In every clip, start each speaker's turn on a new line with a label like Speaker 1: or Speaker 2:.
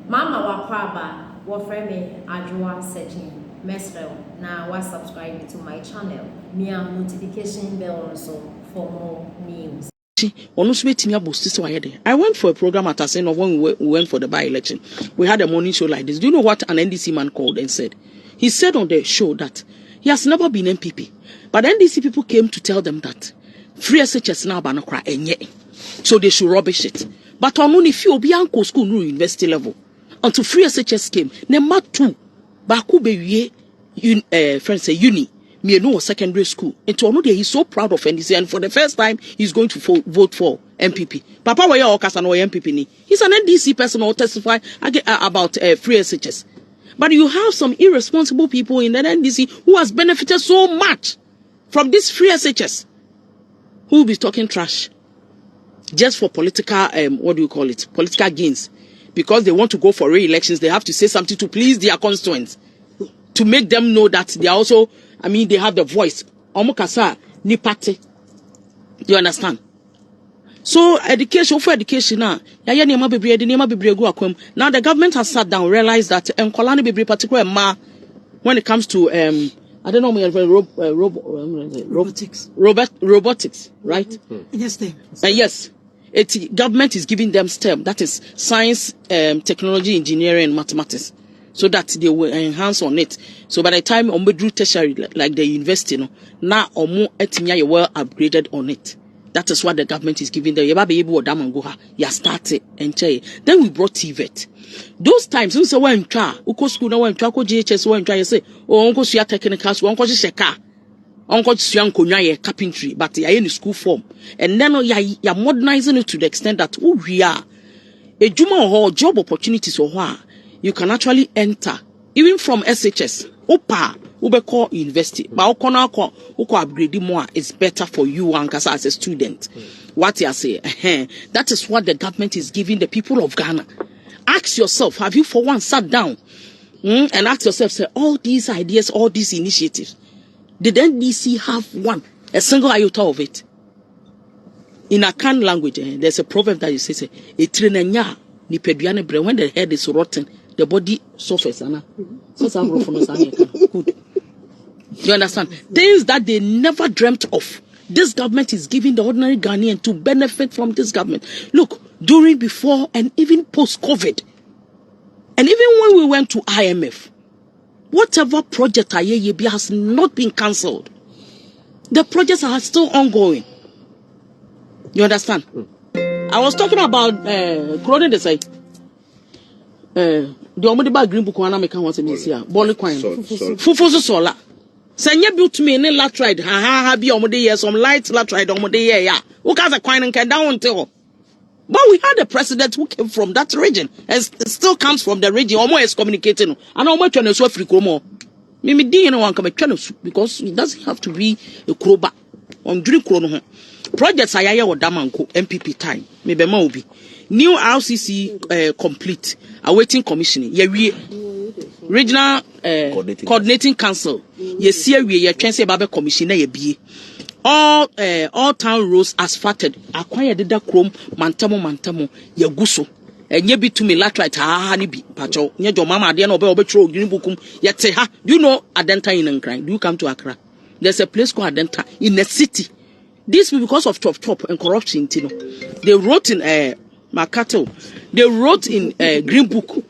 Speaker 1: Mama wakwaba wafreme ajwa searching mesrel na wa subscribe to my channel. Mia notification bell also for more news.
Speaker 2: I went for a program at Aseno when we went for the by-election. We had a morning show like this. Do you know what an NDC man called and said? He said on the show that he has never been NPP. But NDC people came to tell them that free SHS now banokra enye. So they should rubbish it. But on only few Bianco school no university level. Until free SHS came, number 2, Baku be friends say uni. Me no secondary school. And to another, he's so proud of NDC, and for the first time, he's going to vote for NPP. Papa, where you are, NPP ni? He's an NDC person who testify about free SHS. But you have some irresponsible people in the NDC who has benefited so much from this free SHS, who will be talking trash just for political, political gains. Because they want to go for re-elections, they have to say something to please their constituents, to make them know that they are also, they have the voice. Omokasa ni party. Do you understand? So education for education now. Now the government has sat down, realized that Nkolani be particular when it comes to I don't know robotics, right?
Speaker 3: Yes,
Speaker 2: yes. Government is giving them STEM, that is science, technology, engineering, and mathematics, so that they will enhance on it. So by the time Ombedru tertiary, like the university, now Omo etimya well upgraded on it. That is what the government is giving them. You started and then we brought TVET. Those times, we say when uko school na when ko GHS when you say oh unko suya technicals, unko sheka. Uncle Syankonya carpentry, but you're in school form. And then you're modernizing it to the extent that we are a Juma or job opportunities or what you can actually enter, even from SHS. Opa, Ubeko University. But Oko upgrade more is better for you as a student. What you say? That is what the government is giving the people of Ghana. Ask yourself, have you for once sat down and ask yourself, say, all these ideas, all these initiatives, did NDC have a single iota of it? In Akan language, there's a proverb that you say, when the head is rotten, the body suffers. Good. You understand? Things that they never dreamt of. This government is giving the ordinary Ghanaian to benefit from this government. Look, during, before, and even post-COVID, and even when we went to IMF, whatever project Ayeyebi has not been cancelled. The projects are still ongoing. You understand? I was talking about clothing the site. The Omodiba Green Book one make once in this year. Bolly coin. Fufuso sola. Sanya built me in a latride. Ha be omode some light latride omode yeah. Who has a coin and can down until. But we had a president who came from that region and still comes from the region. Almost communicating. And how much on a swift recomo? Mimi D no one come because it doesn't have to be a crowbar on drink chrono. Projects Ayaya or Damanko NPP time. Maybe Mobi. New RCC complete. Awaiting commissioning. Yeah, we regional coordinating council. Yes, here we are trying Baba commissioner ye be. All town roads asphalted. Acquired the chrome mantamo ye guso. And ye be to me latrite ha ni bi pacho. Nye jo mama de no be obetro bukum yete ha. Do you know Adenta in Nkran? Do you come to Accra? There's a place called Adenta in the city. This because of chop and corruption, you know. They wrote in Makato. They wrote in Green Book.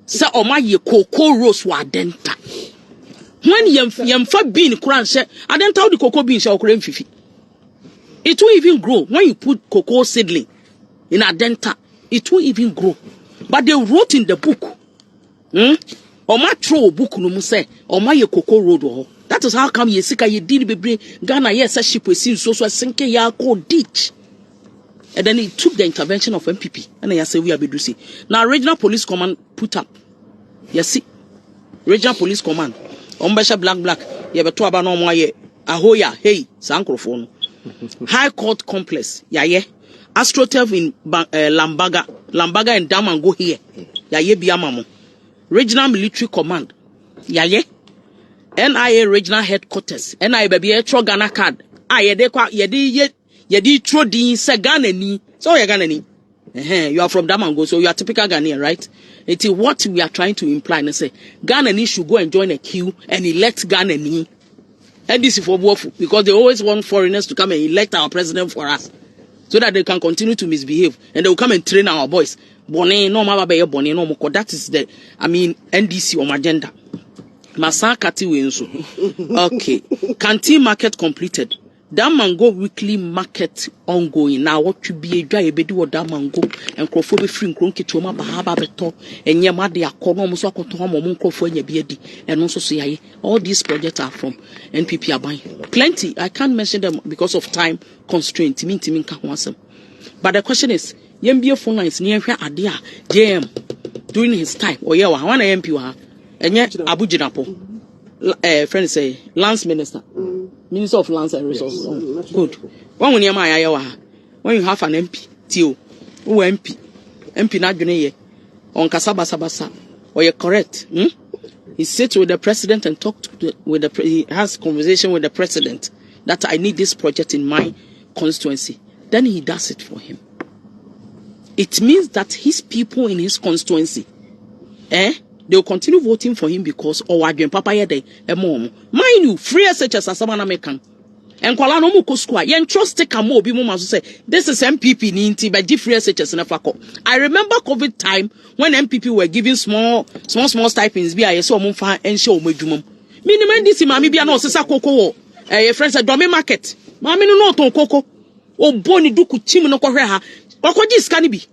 Speaker 2: Say omaye cocoa rose wa Adenta. When yemfa bean kran she Adenta the cocoa bean shall cream fifi. It will even grow when you put cocoa seedling in Adenta. It will even grow. But they wrote in the book. Oma throw book no mu say omaye cocoa road ho. That is how come Yesika ye did be Ghana yes a ship we see so sinke ya ko ditch. And then it took the intervention of NPP. And I say we are bedrusi. Now regional police command put up. You see, regional police command. Ombesha black. You be to aba no mo ye. Ahoya hey sankrofo no. High court complex. Yeah. Astroturf in Lambaga and Damango here. Yeah biamamo. Regional military command. Yeah. NIA regional headquarters. NIA baby etro Ghana card. Yedi tro din se Ghana ni. So ya Ghana ni. You are from Damango, so you are typical Ghanaian, right? It is what we are trying to imply and say Ghanaians should go and join a queue and elect Ghanaians. NDC for both, because they always want foreigners to come and elect our president for us, so that they can continue to misbehave and they will come and train our boys. That is the, NDC on agenda. Masakati Winsu. Okay. Canteen market completed. Damango weekly market ongoing. Now what to be a dry bedu or Damango and crofobia free cronky to ma bahaba beto and Yamadi Akono Musoko to Homo Crofo Yabiedi and also say all these projects are from NPP are buying. Plenty. I can't mention them because of time constraint. Timin Kawasam. But the question is, Yambia phone lines near where Adia JM during his time or yeah, one MP and yet Abu Jinapo. Friends say Lance Minister, Minister of Lands and Resources. Yes. Good. When you have an MP, Tio, who MP not gonna on Kasaba Sabasa, or you're correct. He sits with the president and he has conversation with the president that I need this project in my constituency. Then he does it for him. It means that his people in his constituency, they will continue voting for him because Papa Yede Mind you, free SHS as someone American. And Kuala no Mukoskwa, yen trust take a more be say this is MPP Ninti by free SHS in Afako. I remember COVID time when MPP were giving small stipends via so Mumfa and show Mujumum. Minimum this Mami Biano Sisa Coco, a friend said Domi Market. Mammy no to Coco. O Boni Duku Chim no Koreha, or Koji Scanibi,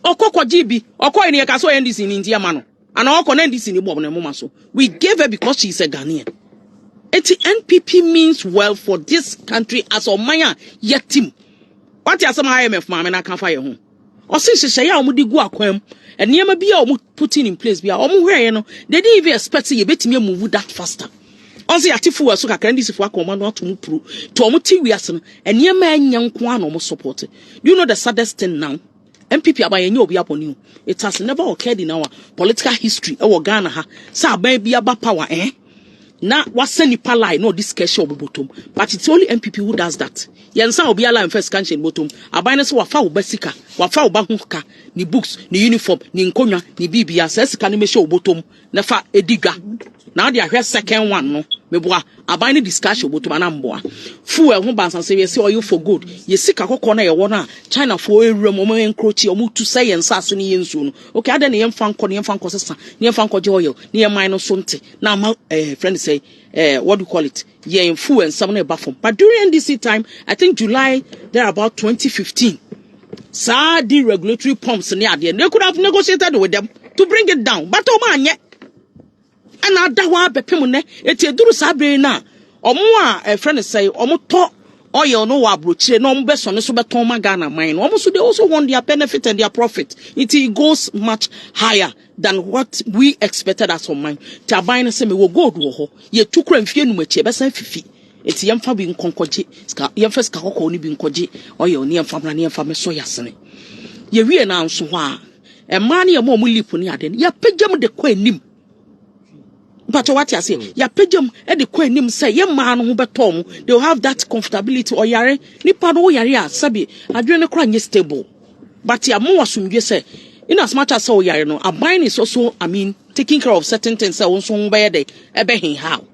Speaker 2: or Coco GB, or Koi Niakaso NDC in India Mano. And all connect this in the moment so. We gave her because she's a Ghanaian. NPP means well for this country as a Maya yet team. What are some IMF man I can't fire home? Or since she say mudi go aquam and near be putting in place be where they didn't even expect you bet me move that faster. Also atifu so can this for command not to move to omuti wiasen and near man young kwan almost supported. Do you know the saddest thing now? MPP abaye nyo obi upon you. It has never occurred in our political history. Ghana ha. Sa be about power na wase nipa lie no this kesho obotom. But it's only MPP who does that. Yensa obi ala first country in bottom. Abaye so wafa obasika, wafa obahuka, ni books, ni uniform, ni nkonya, ni bibia sesika ni mesho obotom. Nefa ediga. Now they are second one no. Meboa abaye discussion obotom anamboa. Fu ho bansan say say oil for good. Ye sika kokko na ye wona China for ewura mo encroach omu to say yensa so ni yensu no. Okay ade ne yemfa nko sesa. Ne yemfa nko je oil. Ne yemman no so nte. Na friend say what do you call it? Yeah, influence some na from. But during NDC time, I think July there about 2015. The regulatory pumps near the end. They could have negotiated with them to bring it down. But omanye and adawa bepemune eteduru sabre na omo a friend say omo to oil no wa brochire no mbe so ne so beton ma Ghana mine omo so they also want their benefit and their profit. It goes much higher than what we expected as on mine. Tabine say me wo gold wo ho ye tukura mfie nu machi be san fifi eti yemfa bi nkonkoje ska yemfa ska kokko ni bi nkoje oil ni yemfa bra ni yemfa me so yasene ye wie na nso ho a e ma ne ye mo lip ni ade ya pagam de kwa nim. But what you say, ya pejam e de kwa nim say ye ma no ho betom they will have that comfortability or yare nipa no yare a sabi adwene kra nye stable. But ya mo wasumdwe say in as much as so yare no aban is also taking care of certain things so nso be de ebe hin how.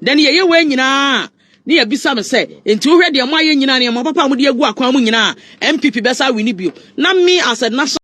Speaker 2: Then ye we nyina ne ya bisa me say enti wo hwe de mo aye nyina ne mo papa mo de agu akwan mo nyina MPP besa wini bio na me as a national